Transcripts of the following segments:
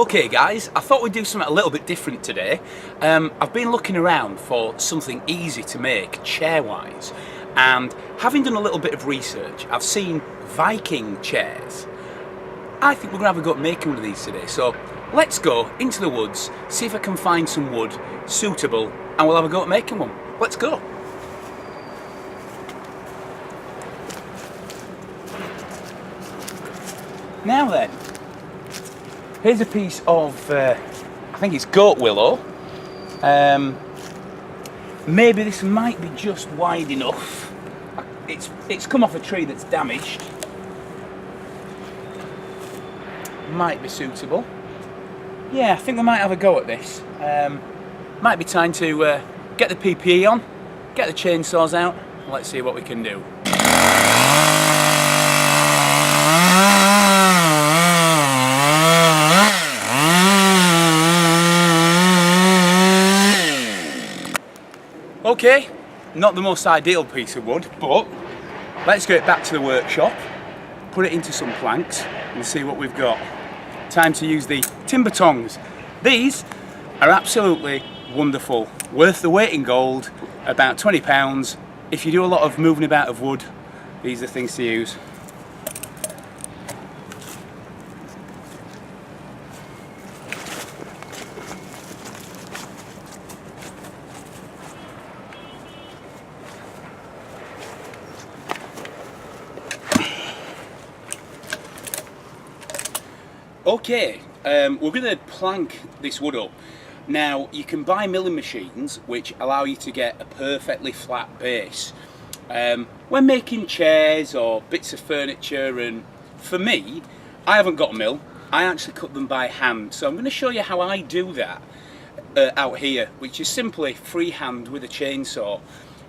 Okay guys, I thought we'd do something a little bit different today. I've been looking around for something easy to make chair-wise, and having done a little bit of research, I've seen Viking chairs. I think we're going to have a go at making one of these today, so let's go into the woods, see if I can find some wood suitable, and we'll have a go at making one. Let's go! Now then, here's a piece of, I think it's goat willow. Maybe this might be just wide enough. It's come off a tree that's damaged. Might be suitable. Yeah, I think we might have a go at this. Might be time to get the PPE on, get the chainsaws out, and let's see what we can do. Okay, not the most ideal piece of wood, but let's get it back to the workshop, put it into some planks and see what we've got. Time to use the timber tongs. These are absolutely wonderful, worth the weight in gold, about £20. If you do a lot of moving about of wood, these are things to use. Okay, we're going to plank this wood up. Now, you can buy milling machines which allow you to get a perfectly flat base when making chairs or bits of furniture, and for me, I haven't got a mill. I actually cut them by hand, so I'm going to show you how I do that out here, which is simply freehand with a chainsaw.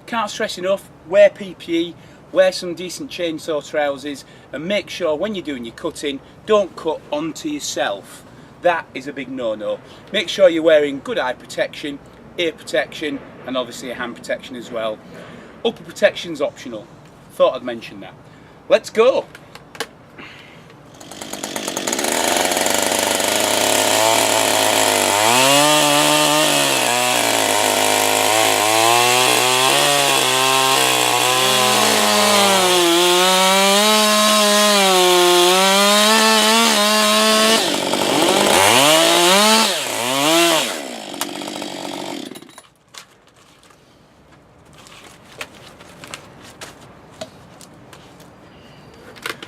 Can't stress enough, wear PPE, wear some decent chainsaw trousers, and make sure when you're doing your cutting, don't cut onto yourself. That is a big no-no. Make sure you're wearing good eye protection, ear protection, and obviously a hand protection as well. Upper protection's optional. Thought I'd mention that. Let's go!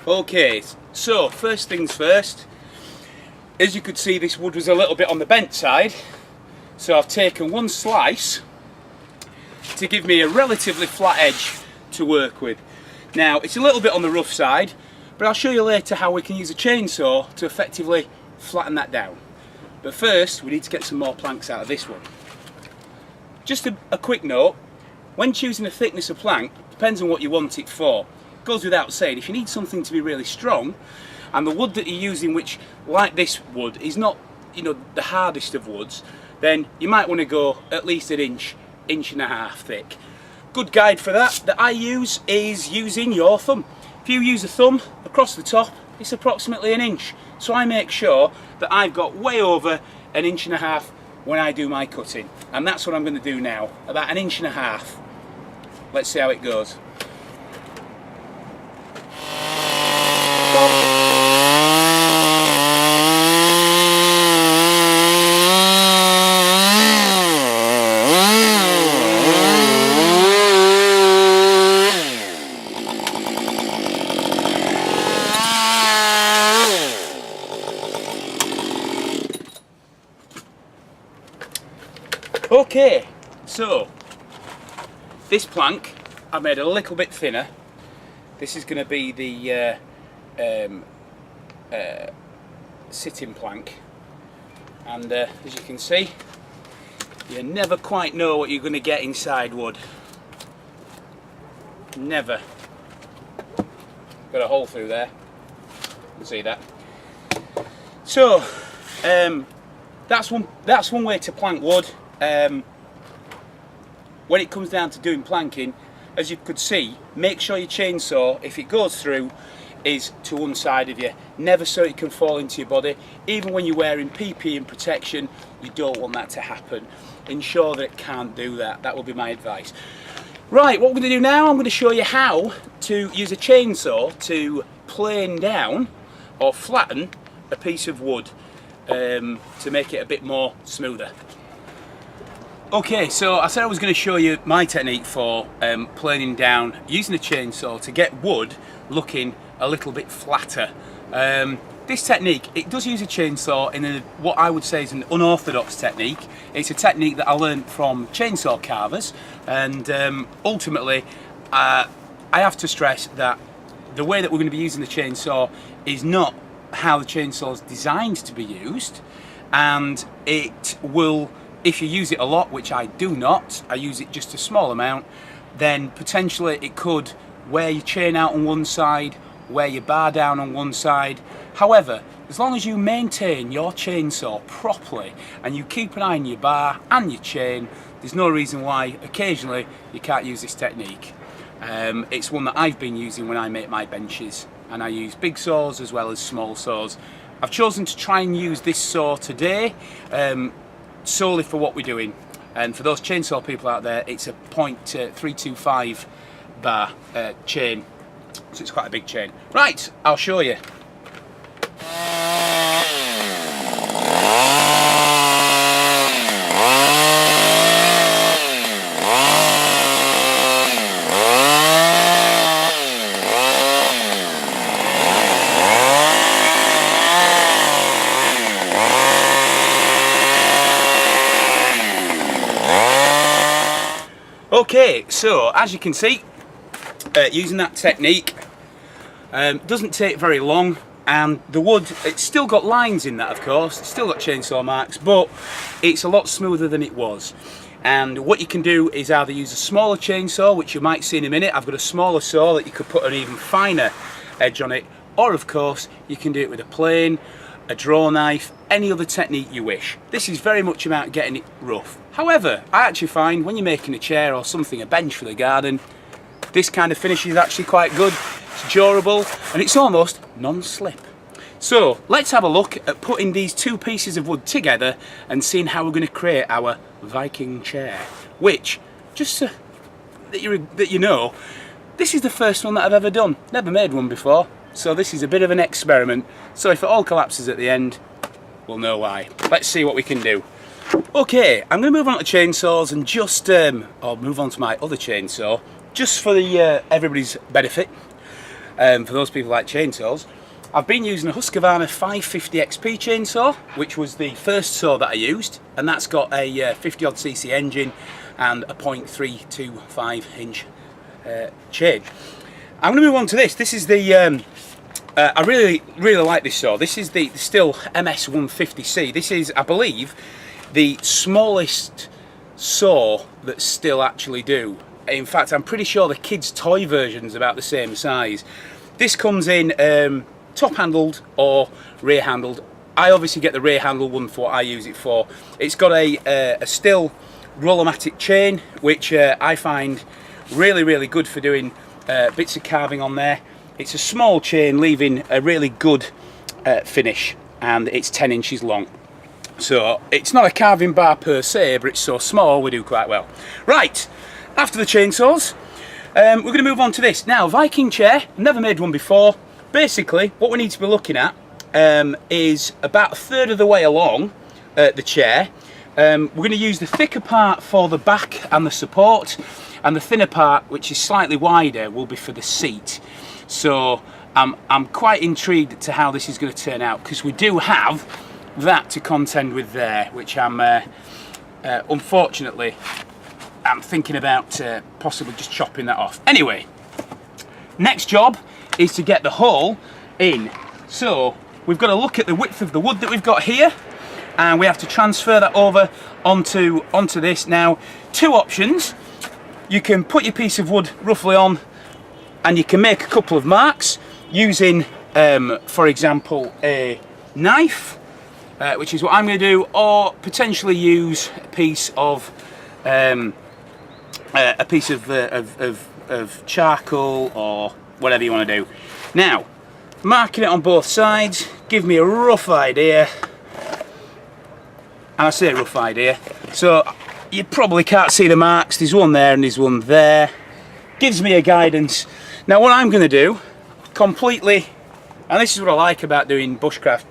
Okay, so first things first, as you could see, this wood was a little bit on the bent side, so I've taken one slice to give me a relatively flat edge to work with. Now, it's a little bit on the rough side, but I'll show you later how we can use a chainsaw to effectively flatten that down. But first, we need to get some more planks out of this one. Just a quick note, when choosing a thickness of plank, depends on what you want it for. Goes without saying, if you need something to be really strong, and the wood that you're using, which like this wood is not, you know, the hardest of woods, then you might want to go at least an inch and a half thick. Good guide for that I use is using your thumb. If you use a thumb across the top, it's approximately an inch. So I make sure that I've got way over an inch and a half when I do my cutting, and that's what I'm going to do now, about an inch and a half. Let's see how it goes. Okay, so this plank I made a little bit thinner. This is going to be the sitting plank, and as you can see, you never quite know what you're going to get inside wood. Never. Got a hole through there, you can see that. So that's one way to plank wood. When it comes down to doing planking, as you could see, make sure your chainsaw, if it goes through, is to one side of you, never so it can fall into your body. Even when you're wearing PP and protection, you don't want that to happen. Ensure that it can't do that. That will be my advice. Right, what we're going to do now, I'm going to show you how to use a chainsaw to plane down or flatten a piece of wood to make it a bit more smoother. Okay, so I said I was going to show you my technique for planing down using a chainsaw to get wood looking a little bit flatter. This technique, it does use a chainsaw in what I would say is an unorthodox technique. It's a technique that I learned from chainsaw carvers, and ultimately I have to stress that the way that we're going to be using the chainsaw is not how the chainsaw is designed to be used, and it will, if you use it a lot, which I do not, I use it just a small amount, then potentially it could wear your chain out on one side, wear your bar down on one side. However, as long as you maintain your chainsaw properly and you keep an eye on your bar and your chain, there's no reason why occasionally you can't use this technique. It's one that I've been using when I make my benches, and I use big saws as well as small saws. I've chosen to try and use this saw today solely for what we're doing, and for those chainsaw people out there, it's a .325 bar chain, so it's quite a big chain. Right, I'll show you. Okay, so as you can see, using that technique doesn't take very long, and the wood, it's still got lines in that, of course, it's still got chainsaw marks, but it's a lot smoother than it was. And what you can do is either use a smaller chainsaw, which you might see in a minute. I've got a smaller saw that you could put an even finer edge on it, or of course you can do it with a plane, a draw knife, any other technique you wish. This is very much about getting it rough. However, I actually find when you're making a chair or something, a bench for the garden, this kind of finish is actually quite good. It's durable and it's almost non-slip. So let's have a look at putting these two pieces of wood together and seeing how we're going to create our Viking chair, which, just so that you know, this is the first one that I've ever done. Never made one before, so this is a bit of an experiment. So if it all collapses at the end, we'll know why. Let's see what we can do. Okay, I'm going to move on to chainsaws and just, I'll move on to my other chainsaw, just for the everybody's benefit, for those people who like chainsaws. I've been using a Husqvarna 550 XP chainsaw, which was the first saw that I used, and that's got a 50 odd cc engine and a .325 inch chain. I'm going to move on to this. This is the, I really like this saw. This is the Stihl MS150C. This is, I believe, the smallest saw that Stihl actually do. In fact, I'm pretty sure the kids' toy version is about the same size. This comes in top handled or rear handled. I obviously get the rear handled one for what I use it for. It's got a Stihl Rollomatic chain, which I find really good for doing bits of carving on there. It's a small chain leaving a really good finish, and it's 10 inches long. So it's not a carving bar per se, but it's so small we do quite well. Right, after the chainsaws, we're going to move on to this. Now, Viking chair, never made one before. Basically, what we need to be looking at is about a third of the way along the chair. We're going to use the thicker part for the back and the support, and the thinner part, which is slightly wider, will be for the seat. So I'm quite intrigued to how this is going to turn out, because we do have that to contend with there, which I'm unfortunately I'm thinking about possibly just chopping that off. Anyway, next job is to get the hole in. So we've got to look at the width of the wood that we've got here, and we have to transfer that over onto this. Now, two options. You can put your piece of wood roughly on, and you can make a couple of marks using, for example, a knife, which is what I'm going to do, or potentially use a piece of charcoal or whatever you want to do. Now, marking it on both sides, give me a rough idea. And I say rough idea, so you probably can't see the marks. There's one there and there's one there. Gives me a guidance. Now what I'm going to do, completely, and this is what I like about doing bushcraft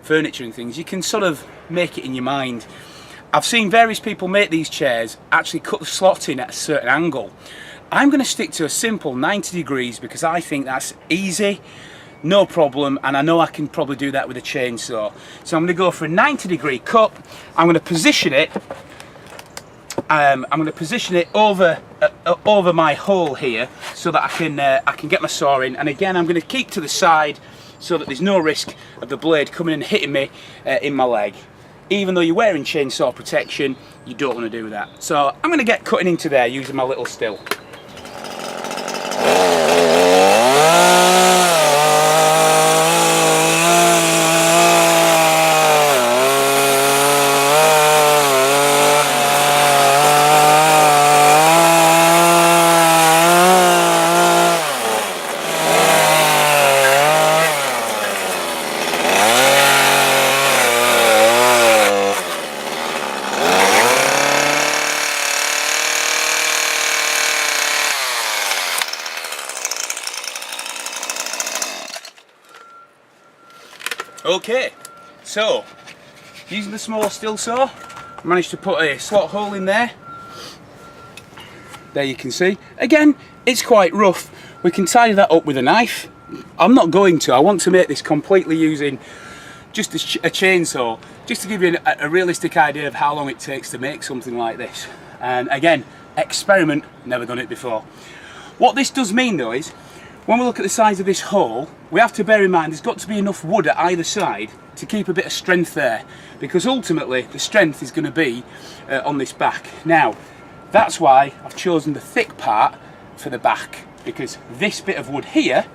furniture and things, you can sort of make it in your mind. I've seen various people make these chairs actually cut the slot in at a certain angle. I'm going to stick to a simple 90 degrees because I think that's easy, no problem, and I know I can probably do that with a chainsaw. So I'm going to go for a 90-degree cut. I'm going to position it. Over my hole here so that I can get my saw in. And again, I'm going to keep to the side so that there's no risk of the blade coming and hitting me in my leg. Even though you're wearing chainsaw protection, you don't want to do that. So I'm going to get cutting into there using my little still. Okay, so using the small still saw, I managed to put a slot hole in there. There you can see. Again, it's quite rough. We can tidy that up with a knife. I'm not going to. I want to make this completely using just a chainsaw, just to give you a realistic idea of how long it takes to make something like this. And again, experiment, never done it before. What this does mean though is, when we look at the size of this hole, we have to bear in mind there's got to be enough wood at either side to keep a bit of strength there, because ultimately the strength is going to be on this back. Now, that's why I've chosen the thick part for the back, because this bit of wood here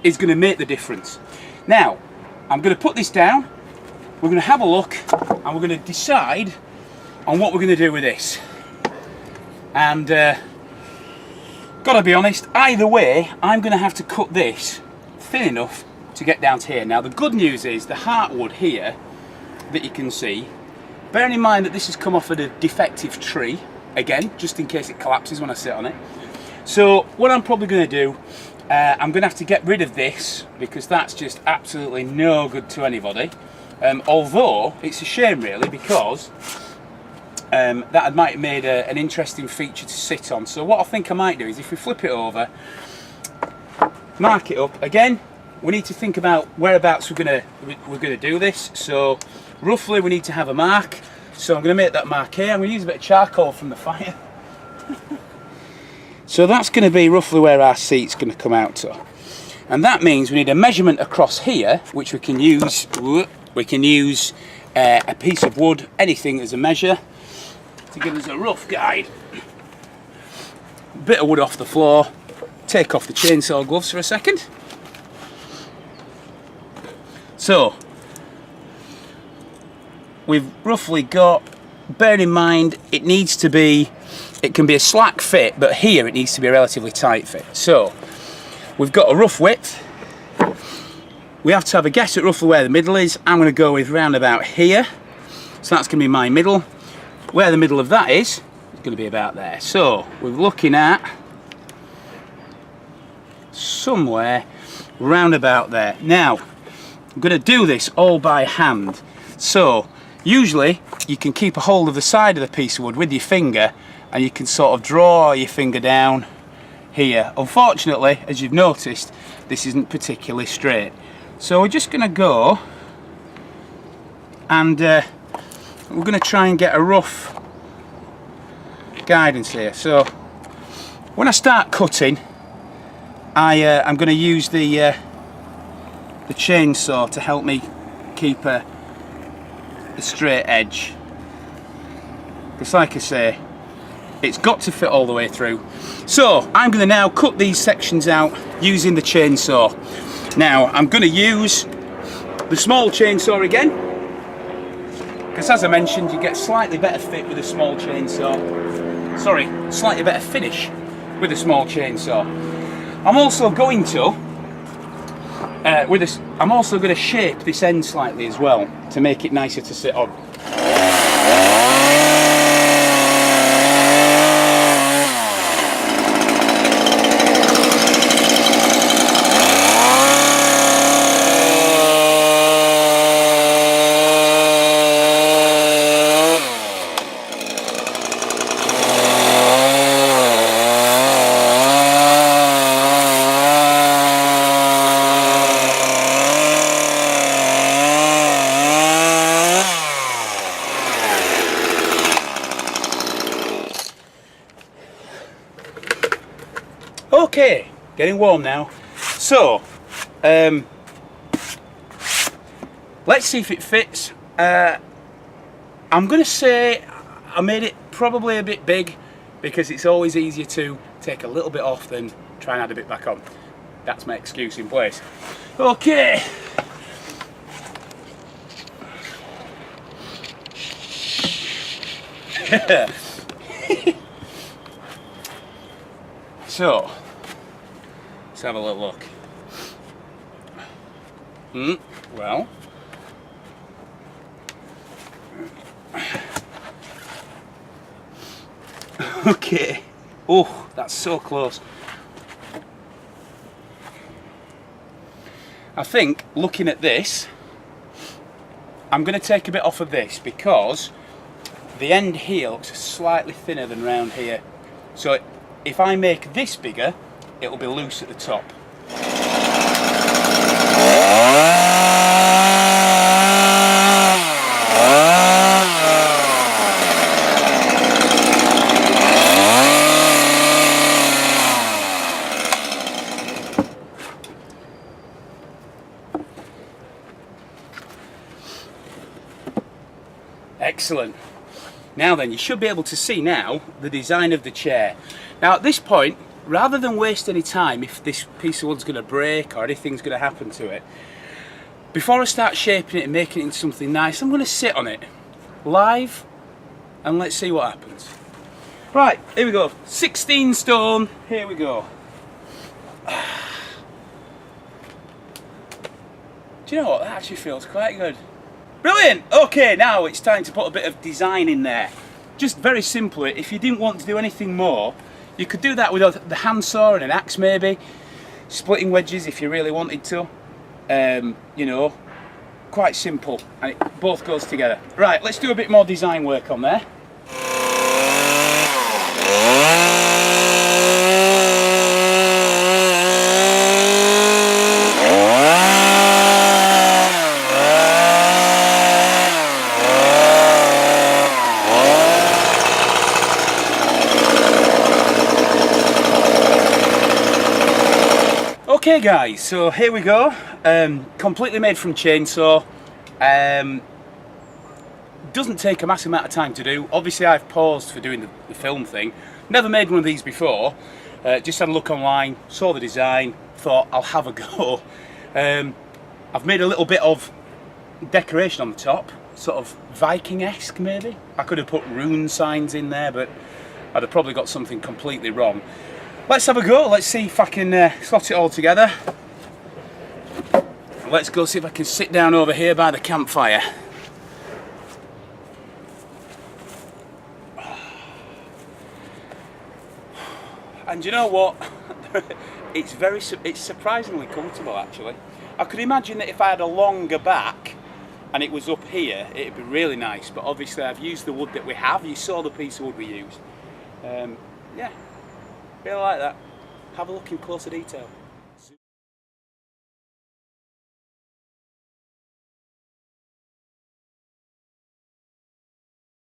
is going to make the difference. Now, I'm going to put this down, we're going to have a look, and we're going to decide on what we're going to do with this. And gotta be honest, either way, I'm going to have to cut this thin enough to get down to here. Now the good news is the heartwood here that you can see, bearing in mind that this has come off of a defective tree, again, just in case it collapses when I sit on it. So what I'm probably going to do, I'm going to have to get rid of this because that's just absolutely no good to anybody. Although it's a shame really, because that might have made an interesting feature to sit on. So what I think I might do is, if we flip it over, mark it up again, we need to think about whereabouts we're gonna do this. So roughly we need to have a mark. So I'm going to make that mark here. I'm going to use a bit of charcoal from the fire. So that's going to be roughly where our seat's going to come out to. And that means we need a measurement across here, which we can use. We can use a piece of wood, anything as a measure, to give us a rough guide. Bit of wood off the floor. Take off the chainsaw gloves for a second. So we've roughly got, bear in mind it needs to be, it can be a slack fit, but here it needs to be a relatively tight fit. So we've got a rough width. We have to have a guess at roughly where the middle is. I'm going to go with round about here. So that's going to be my middle. Where the middle of that is going to be about there. So we're looking at somewhere round about there. Now I'm going to do this all by hand. So usually you can keep a hold of the side of the piece of wood with your finger, and you can sort of draw your finger down here. Unfortunately, as you've noticed, this isn't particularly straight. So we're just going to go and we're going to try and get a rough guidance here. So when I start cutting, I'm going to use the chainsaw to help me keep a straight edge, because like I say, it's got to fit all the way through. So I'm going to now cut these sections out using the chainsaw. Now I'm going to use the small chainsaw again, because as I mentioned, you get slightly better fit with a small chainsaw. Sorry, slightly better finish with a small chainsaw. I'm also going to with this, I'm also going to shape this end slightly as well to make it nicer to sit on. Okay, getting warm now. So, let's see if it fits. I'm going to say I made it probably a bit big because it's always easier to take a little bit off than try and add a bit back on. That's my excuse in place. Okay. So, let's have a little look. Well, okay. Oh, that's so close. I think, looking at this, I'm going to take a bit off of this because the end here looks slightly thinner than round here. So if I make this bigger, it'll be loose at the top. Excellent. Now then, you should be able to see now the design of the chair. Now at this point, rather than waste any time if this piece of wood's going to break or anything's going to happen to it, before I start shaping it and making it into something nice, I'm going to sit on it live and let's see what happens. Right, here we go. 16 stone, here we go. Do you know what, that actually feels quite good. Brilliant! Okay, now it's time to put a bit of design in there. Just very simply, if you didn't want to do anything more, you could do that with the handsaw and an axe maybe, splitting wedges if you really wanted to. You know, quite simple, and it both goes together. Right, let's do a bit more design work on there. Okay guys, so here we go, completely made from chainsaw. Doesn't take a massive amount of time to do. Obviously I've paused for doing the film thing, never made one of these before, just had a look online, saw the design, thought I'll have a go. I've made a little bit of decoration on the top, sort of Viking-esque maybe. I could have put rune signs in there, but I'd have probably got something completely wrong. Let's have a go, let's see if I can slot it all together. Let's go see if I can sit down over here by the campfire. And you know what? It's surprisingly comfortable actually. I could imagine that if I had a longer back and it was up here, it'd be really nice, but obviously I've used the wood that we have. You saw the piece of wood we used. Yeah. Really like that. Have a look in closer detail.